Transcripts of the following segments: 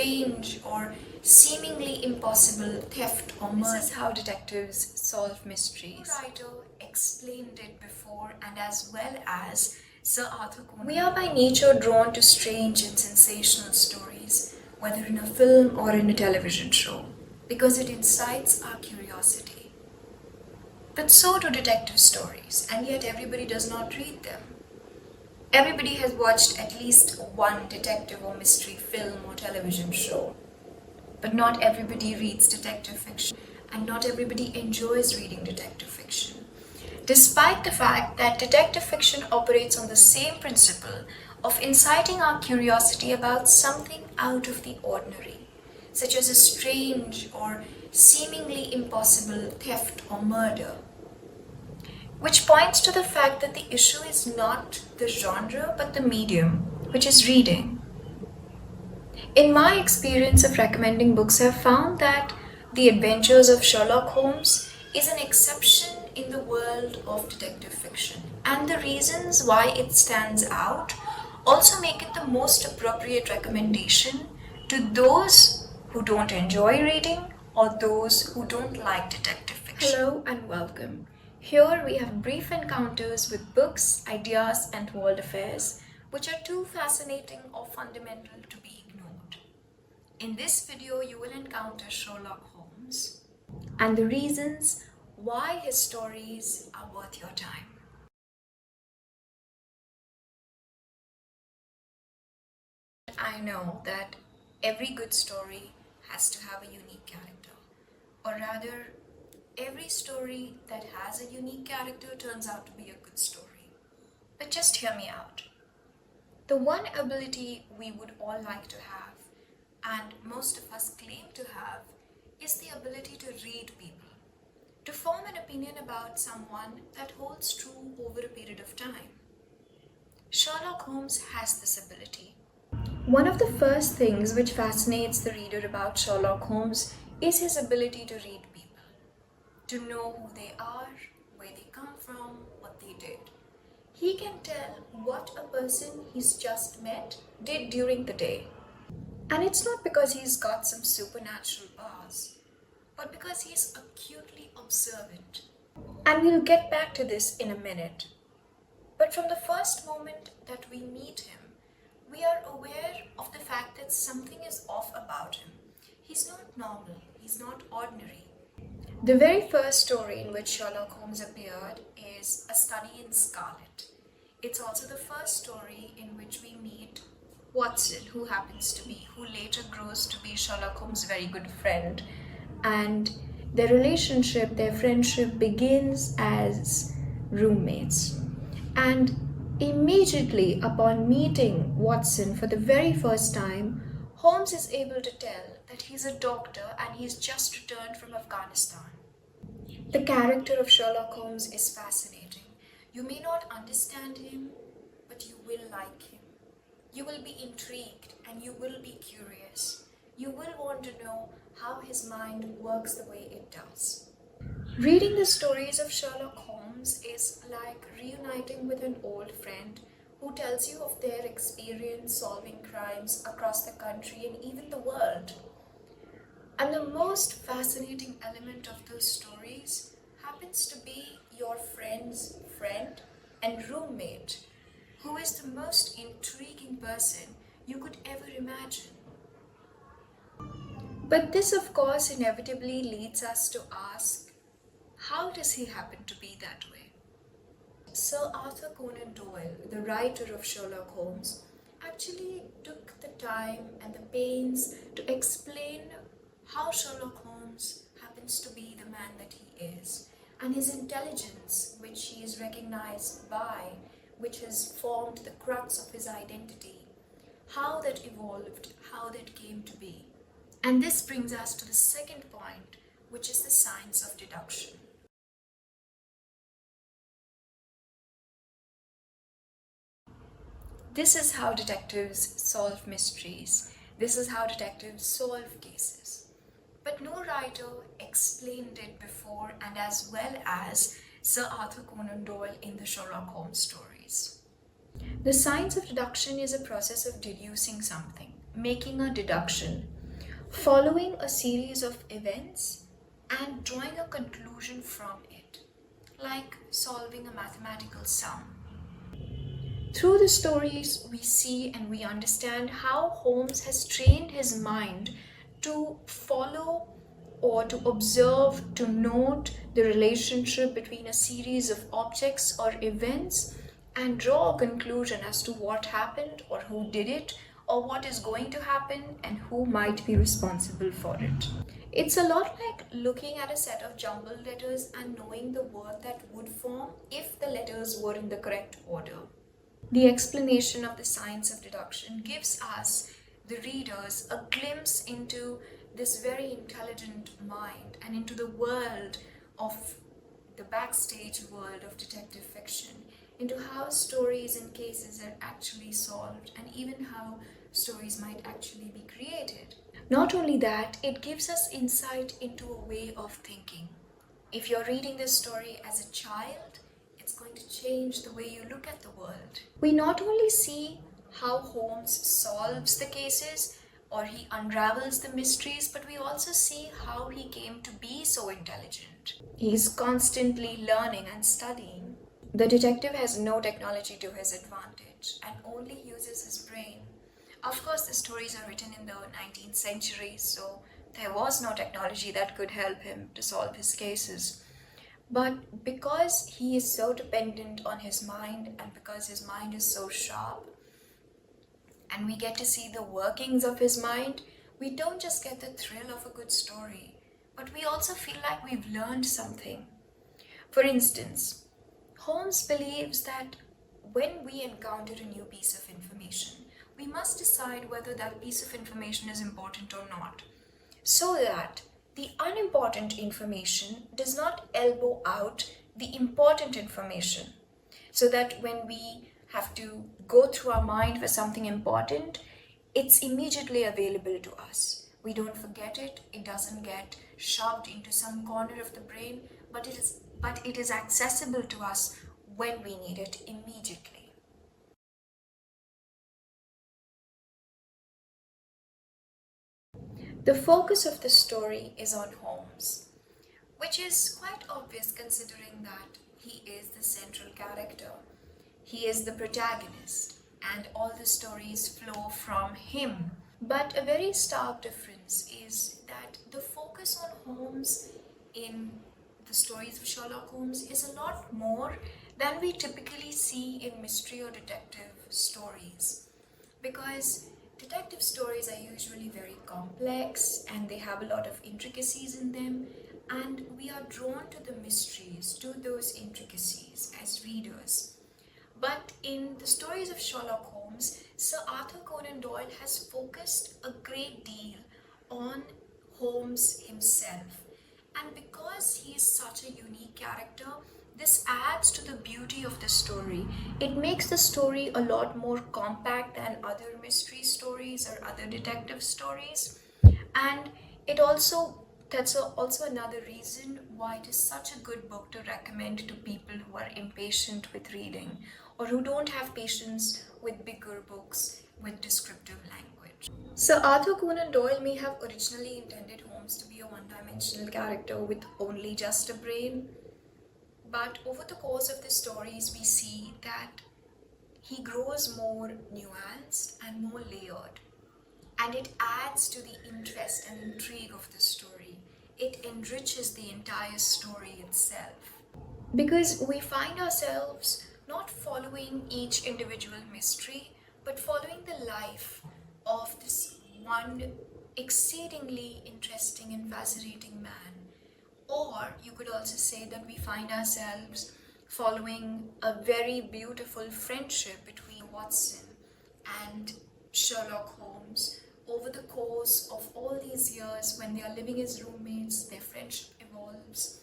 strange or seemingly impossible theft or murder. This is how detectives solve mysteries. The writer explained it before, and as well as Sir Arthur Conan Doyle. We are by nature drawn to strange and sensational stories, whether in a film or in a television show, because it incites our curiosity. But so do detective stories, and yet everybody does not read them. Everybody has watched at least one detective or mystery film or television show. But not everybody reads detective fiction, and not everybody enjoys reading detective fiction. Despite the fact that detective fiction operates on the same principle of inciting our curiosity about something out of the ordinary, such as a strange or seemingly impossible theft or murder, which points to the fact that the issue is not the genre but the medium, which is reading. In my experience of recommending books, I've found that The Adventures of Sherlock Holmes is an exception in the world of detective fiction, and the reasons why it stands out also make it the most appropriate recommendation to those who don't enjoy reading or those who don't like detective fiction. Hello and welcome. Here we have brief encounters with books, ideas, and world affairs, which are too fascinating or fundamental to be ignored. In this video, you will encounter Sherlock Holmes and the reasons why his stories are worth your time. I know that every good story has to have a unique character, or rather, every story that has a unique character turns out to be a good story. But just hear me out. The one ability we would all like to have, and most of us claim to have, is the ability to read people, to form an opinion about someone that holds true over a period of time. Sherlock Holmes has this ability. One of the first things which fascinates the reader about Sherlock Holmes is his ability to read people, to know who they are, where they come from, what they did. He can tell what a person he's just met did during the day. And it's not because he's got some supernatural powers, but because he's acutely observant. And we'll get back to this in a minute. But from the first moment that we meet him, we are aware of the fact that something is off about him. He's not normal, he's not ordinary. The very first story in which Sherlock Holmes appeared is A Study in Scarlet. It's also the first story in which we meet Watson, who later grows to be Sherlock Holmes' very good friend. And their relationship, their friendship begins as roommates. And immediately upon meeting Watson for the very first time, Holmes is able to tell that he's a doctor and he's just returned from Afghanistan. The character of Sherlock Holmes is fascinating. You may not understand him, but you will like him. You will be intrigued and you will be curious. You will want to know how his mind works the way it does. Reading the stories of Sherlock Holmes is like reuniting with an old friend who tells you of their experience solving crimes across the country and even the world. And the most fascinating element of those stories happens to be your friend's friend and roommate, who is the most intriguing person you could ever imagine. But this, of course, inevitably leads us to ask, how does he happen to be that way? Sir Arthur Conan Doyle, the writer of Sherlock Holmes, actually took the time and the pains to explain how Sherlock Holmes happens to be the man that he is, and his intelligence, which he is recognized by, which has formed the crux of his identity, how that evolved, how that came to be. And this brings us to the second point, which is the science of deduction. This is how detectives solve mysteries. This is how detectives solve cases. But no writer explained it before, and as well as Sir Arthur Conan Doyle in the Sherlock Holmes stories. The science of deduction is a process of deducing something, making a deduction, following a series of events and drawing a conclusion from it, like solving a mathematical sum. Through the stories, we see and we understand how Holmes has trained his mind to follow or to observe, to note the relationship between a series of objects or events and draw a conclusion as to what happened or who did it or what is going to happen and who might be responsible for it. It's a lot like looking at a set of jumbled letters and knowing the word that would form if the letters were in the correct order. The explanation of the science of deduction gives us, the readers, a glimpse into this very intelligent mind and into the world of the backstage world of detective fiction, into how stories and cases are actually solved and even how stories might actually be created. Not only that, it gives us insight into a way of thinking. If you're reading this story as a child, it's going to change the way you look at the world. We not only see how Holmes solves the cases or he unravels the mysteries, but we also see how he came to be so intelligent. He's constantly learning and studying. The detective has no technology to his advantage and only uses his brain. Of course, the stories are written in the 19th century, so there was no technology that could help him to solve his cases. But because he is so dependent on his mind and because his mind is so sharp, and we get to see the workings of his mind, we don't just get the thrill of a good story, but we also feel like we've learned something. For instance, Holmes believes that when we encounter a new piece of information, we must decide whether that piece of information is important or not, so that the unimportant information does not elbow out the important information. So that when we have to go through our mind for something important, it's immediately available to us. We don't forget it, it doesn't get shoved into some corner of the brain, but it is accessible to us when we need it immediately. The focus of the story is on Holmes, which is quite obvious considering that he is the central character. He is the protagonist, and all the stories flow from him. But a very stark difference is that the focus on Holmes in the stories of Sherlock Holmes is a lot more than we typically see in mystery or detective stories. Because detective stories are usually very complex and they have a lot of intricacies in them, and we are drawn to the mysteries, to those intricacies as readers. But in the stories of Sherlock Holmes, Sir Arthur Conan Doyle has focused a great deal on Holmes himself. And because he is such a unique character, this adds to the beauty of the story. It makes the story a lot more compact than other mystery stories or other detective stories. And it also that's also another reason why it is such a good book to recommend to people who are impatient with reading or who don't have patience with bigger books with descriptive language. Sir Arthur Conan Doyle may have originally intended Holmes to be a one-dimensional character with only just a brain, but over the course of the stories we see that he grows more nuanced and more layered, and it adds to the interest and intrigue of the story. It enriches the entire story itself. Because we find ourselves not following each individual mystery, but following the life of this one exceedingly interesting and fascinating man. Or you could also say that we find ourselves following a very beautiful friendship between Watson and Sherlock Holmes. Over the course of all these years, when they are living as roommates, their friendship evolves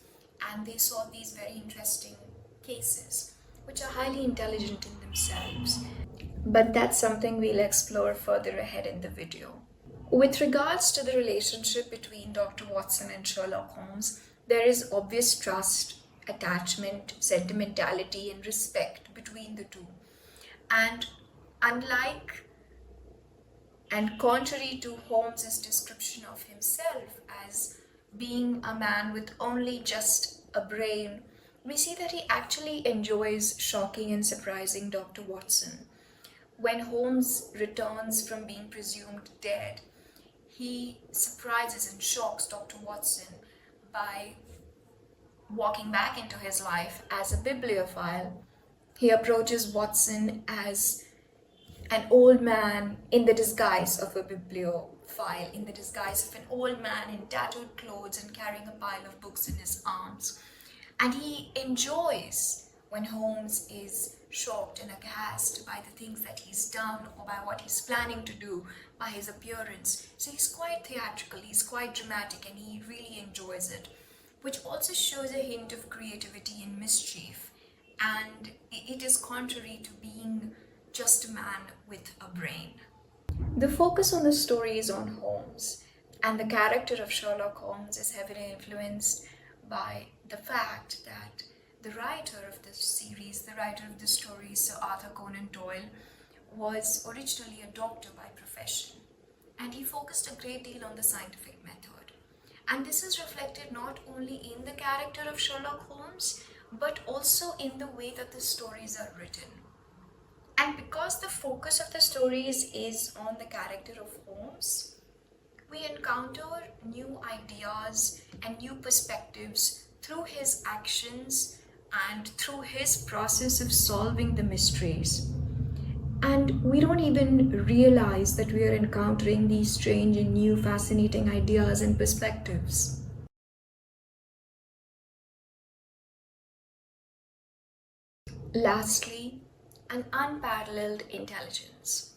and they solve these very interesting cases, which are highly intelligent in themselves. But that's something we'll explore further ahead in the video. With regards to the relationship between Dr. Watson and Sherlock Holmes, there is obvious trust, attachment, sentimentality, and respect between the two. And unlike And contrary to Holmes's description of himself as being a man with only just a brain, we see that he actually enjoys shocking and surprising Dr. Watson. When Holmes returns from being presumed dead, he surprises and shocks Dr. Watson by walking back into his life as a bibliophile. He approaches Watson as an old man in the disguise of a bibliophile, in the disguise of an old man in tattooed clothes and carrying a pile of books in his arms. And he enjoys when Holmes is shocked and aghast by the things that he's done or by what he's planning to do, by his appearance. So he's quite theatrical, he's quite dramatic, and he really enjoys it, which also shows a hint of creativity and mischief. And it is contrary to being just a man with a brain. The focus on the story is on Holmes, and the character of Sherlock Holmes is heavily influenced by the fact that the writer of this series, the writer of the story, Sir Arthur Conan Doyle, was originally a doctor by profession, and he focused a great deal on the scientific method. And this is reflected not only in the character of Sherlock Holmes, but also in the way that the stories are written. And because the focus of the stories is on the character of Holmes, we encounter new ideas and new perspectives through his actions and through his process of solving the mysteries. And we don't even realize that we are encountering these strange and new fascinating ideas and perspectives. Lastly, an unparalleled intelligence.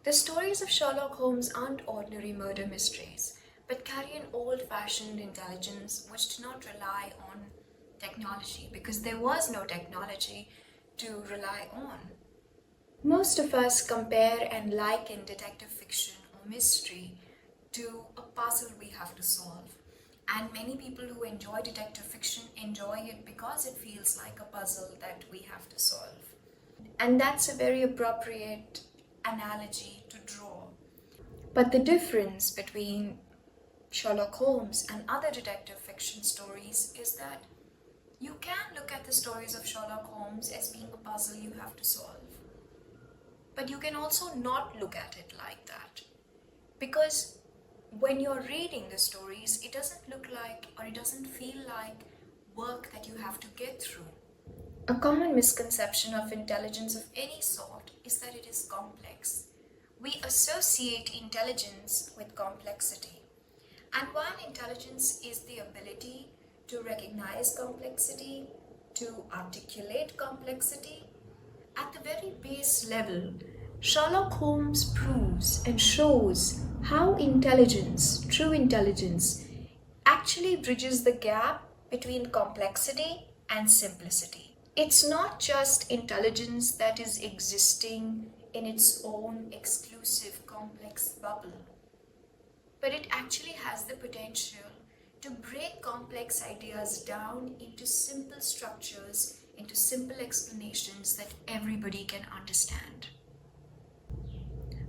The stories of Sherlock Holmes aren't ordinary murder mysteries, but carry an old-fashioned intelligence which did not rely on technology, because there was no technology to rely on. Most of us compare and liken detective fiction or mystery to a puzzle we have to solve. And many people who enjoy detective fiction enjoy it because it feels like a puzzle that we have to solve. And that's a very appropriate analogy to draw. But the difference between Sherlock Holmes and other detective fiction stories is that you can look at the stories of Sherlock Holmes as being a puzzle you have to solve. But you can also not look at it like that. Because when you're reading the stories, it doesn't look like, or it doesn't feel like, work that you have to get through. A common misconception of intelligence of any sort is that it is complex. We associate intelligence with complexity. And while intelligence is the ability to recognize complexity, to articulate complexity, at the very base level, Sherlock Holmes proves and shows how intelligence, true intelligence, actually bridges the gap between complexity and simplicity. It's not just intelligence that is existing in its own exclusive complex bubble, but it actually has the potential to break complex ideas down into simple structures, into simple explanations that everybody can understand.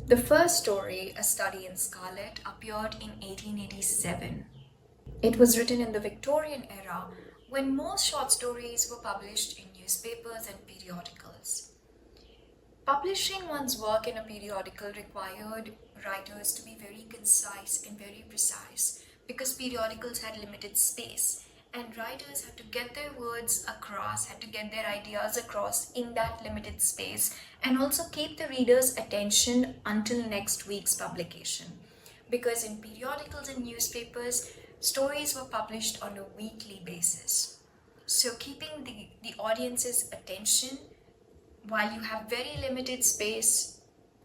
The first story, A Study in Scarlet, appeared in 1887. It was written in the Victorian era when most short stories were published in newspapers and periodicals. Publishing one's work in a periodical required writers to be very concise and very precise, because periodicals had limited space and writers had to get their words across, had to get their ideas across in that limited space, and also keep the reader's attention until next week's publication. Because in periodicals and newspapers, stories were published on a weekly basis. So keeping the audience's attention while you have very limited space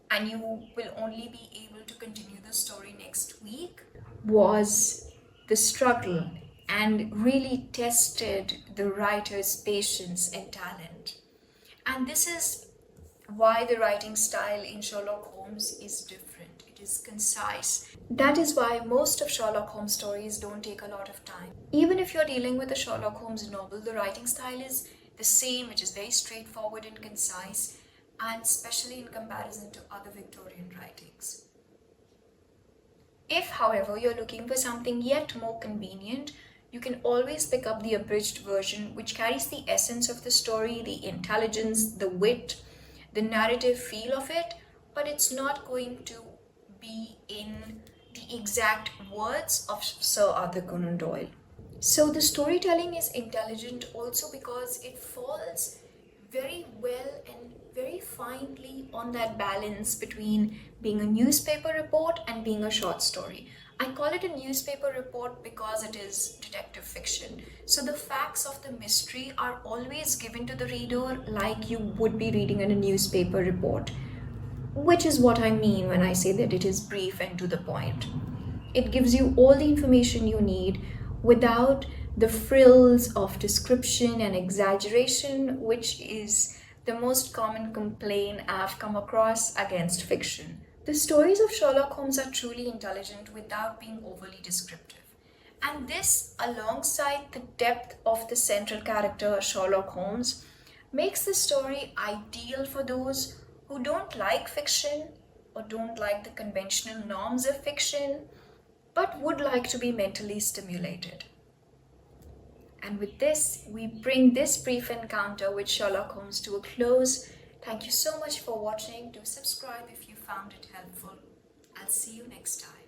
and you will only be able to continue the story next week was the struggle, and really tested the writer's patience and talent. And this is why the writing style in Sherlock Holmes is different. It is concise. That is why most of Sherlock Holmes stories don't take a lot of time. Even if you're dealing with a Sherlock Holmes novel, the writing style is the same, which is very straightforward and concise, and especially in comparison to other Victorian writings. If, however, you're looking for something yet more convenient, you can always pick up the abridged version, which carries the essence of the story, the intelligence, the wit, the narrative feel of it, but it's not going to be in the exact words of Sir Arthur Conan Doyle. So the storytelling is intelligent also because it falls very well and very finely on that balance between being a newspaper report and being a short story. I call it a newspaper report because it is detective fiction. So the facts of the mystery are always given to the reader like you would be reading in a newspaper report, which is what I mean when I say that it is brief and to the point. It gives you all the information you need without the frills of description and exaggeration, which is the most common complaint I've come across against fiction. The stories of Sherlock Holmes are truly intelligent without being overly descriptive. And this, alongside the depth of the central character, Sherlock Holmes, makes the story ideal for those who don't like fiction or don't like the conventional norms of fiction but would like to be mentally stimulated. And with this, we bring this brief encounter with Sherlock Holmes to a close. Thank you so much for watching. Do subscribe if you found it helpful. I'll see you next time.